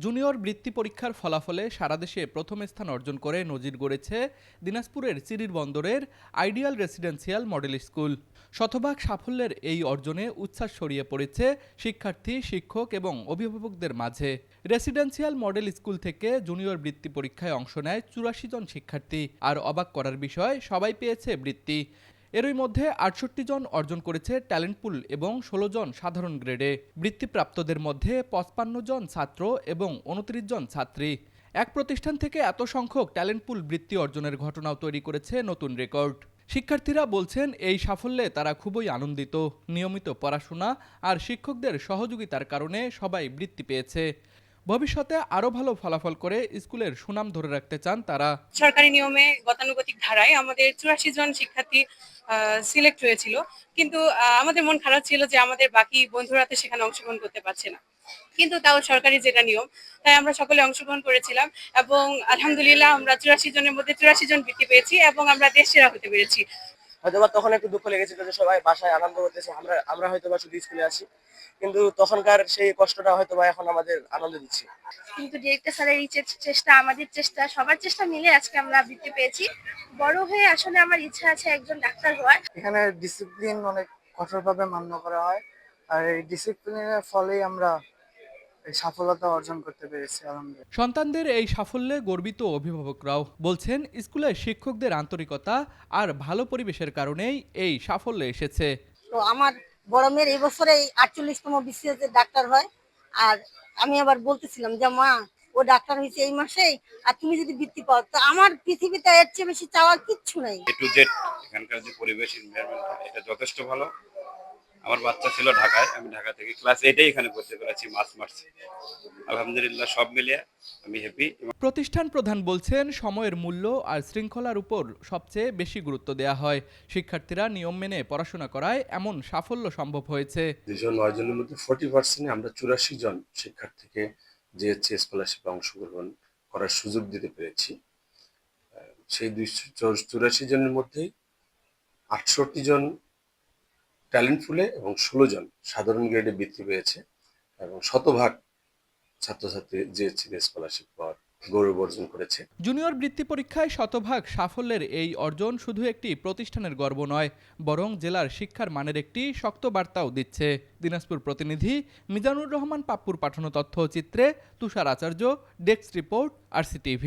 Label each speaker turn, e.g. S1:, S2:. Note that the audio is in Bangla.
S1: জুনিয়র বৃত্তি পরীক্ষার ফলাফলে সারা দেশে প্রথম স্থান অর্জন করে নজির গড়েছে দিনাজপুরের চিরির বন্দরের আইডিয়াল রেসিডেন্সিয়াল মডেল স্কুল। শতভাগ সাফল্যের এই অর্জনে উচ্ছ্বাস ছড়িয়ে পড়েছে শিক্ষার্থী, শিক্ষক এবং অভিভাবকদের মাঝে। রেসিডেন্সিয়াল মডেল স্কুল থেকে জুনিয়র বৃত্তি পরীক্ষায় অংশ নেয় ৮৪ জন শিক্ষার্থী। আর অবাক করার বিষয়, সবাই পেয়েছে বৃত্তি। এরই মধ্যে ৬৮ জন অর্জন করেছে ট্যালেন্ট পুল এবং ১৬ জন সাধারণ গ্রেডে। বৃত্তিপ্রাপ্তদের মধ্যে ৫৫ জন ছাত্র এবং ২৯ জন ছাত্রী। এক প্রতিষ্ঠান থেকে এত সংখ্যক ট্যালেন্ট পুল বৃত্তি অর্জনের ঘটনাও তৈরি করেছে নতুন রেকর্ড। শিক্ষার্থীরা বলছেন, এই সাফল্যে তারা খুবই আনন্দিত। নিয়মিত পড়াশোনা আর শিক্ষকদের সহযোগিতার কারণে সবাই বৃত্তি পেয়েছে। ভবিষ্যতে আরও ভালো ফলাফল করে স্কুলের সুনাম ধরে রাখতে চান তারা।
S2: সরকারি নিয়মে গতানুগতিক ধারায় আমাদের ৮৪ জন শিক্ষার্থী সিলেক্ট হয়েছিল, কিন্তু আমাদের মন খারাপ ছিল যে আমাদের বাকি বন্ধুরা তো সেখানে অংশগ্রহণ করতে পারছে না। কিন্তু তাও সরকারি যেটা নিয়ম, তাই আমরা সকলে অংশগ্রহণ করেছিলাম এবং আলহামদুলিল্লাহ আমরা ৮৪ জনের মধ্যে ৮৪ জন বৃত্তি পেয়েছি এবং আমরা দেশ সেরা হতে পেরেছি।
S3: হয়তোবা তখন একটু দুঃখ লেগেছিল যে সবাই বাসায় আনন্দ করতেছে, আমরা হয়তোবা শুধু স্কুলে আছি, কিন্তু তখনকার সেই কষ্টটা হয়তোবা এখন আমাদের আনন্দ দিচ্ছে।
S4: কিন্তু ডিরেক্টর স্যারের এই চেষ্টা, আমাদের চেষ্টা, সবার চেষ্টা মিলে আজকে আমরা বৃত্তি পেয়েছি। বড় হয়ে আসলে আমার ইচ্ছা আছে একজন ডাক্তার হওয়ার।
S5: এখানে ডিসিপ্লিন অনেক কঠোরভাবে মান্য করা হয়, আর এই ডিসিপ্লিনের ফলেই আমরা এই সফলতা অর্জন করতে পেরেছি আলহামদুলিল্লাহ।
S1: সন্তানদের এই সাফল্যে গর্বিত অভিভাবকরাও বলছেন, স্কুলের শিক্ষকদের আন্তরিকতা আর ভালো পরিবেশের কারণেই এই সাফল্য এসেছে।
S6: তো আমার বড় মেয়ের এই বছরে ৪৮তম বিসিএস এর ডাক্তার হয়, আর আমি আবার বলতেছিলাম যে মা, ও ডাক্তার হয়েছে এই মাসেই, আর তুমি যদি বৃত্তি পাও, তো আমার পৃথিবীতে এর চেয়ে বেশি চাওয়ার কিচ্ছু নাই।
S7: এ টু জেড এখানকার যে পরিবেশ, এনভায়রনমেন্ট, এটা যথেষ্ট ভালো। আমার বাচ্চা ছিল ঢাকায়, আমি ঢাকা থেকে ক্লাস 8 এখানে ভর্তি করেছি মার্চে। আলহামদুলিল্লাহ সব মিলিয়ে আমি হ্যাপি।
S1: প্রতিষ্ঠান প্রধান বলছেন, সময়ের মূল্য আর শৃঙ্খলার উপর সবচেয়ে বেশি গুরুত্ব দেওয়া হয়। শিক্ষার্থীরা নিয়ম মেনে পড়াশোনা করায় এমন সাফল্য সম্ভব হয়েছে।
S8: ২০৯ জনের মধ্যে 40% আমরা ৮৪ জন শিক্ষার্থীকে জিএইচসি স্কলারশিপে অংশগ্রহণ করার সুযোগ দিতে পেরেছি। সেই ২৮৪ জনের মধ্যেই ৬৮ জন ট্যালেন্ট পুলে এবং ১৬ জন সাধারণ গ্রেডে বৃত্তি পেয়েছে এবং শতভাগ ছাত্রছাত্রী জিএইচসি স্কলারশিপ পাওয়ার গৌরব অর্জন করেছে।
S1: জুনিয়র বৃত্তি পরীক্ষায় শতভাগ সাফল্যের এই অর্জন শুধু একটি প্রতিষ্ঠানের গর্ব নয়, বরং জেলার শিক্ষার মানের একটি শক্ত বার্তাও দিচ্ছে। দিনাজপুর প্রতিনিধি মিজানুর রহমান পাপ্পুর পাঠানো তথ্যচিত্রে তুষার আচার্য, ডেস্ক রিপোর্ট, RCTV।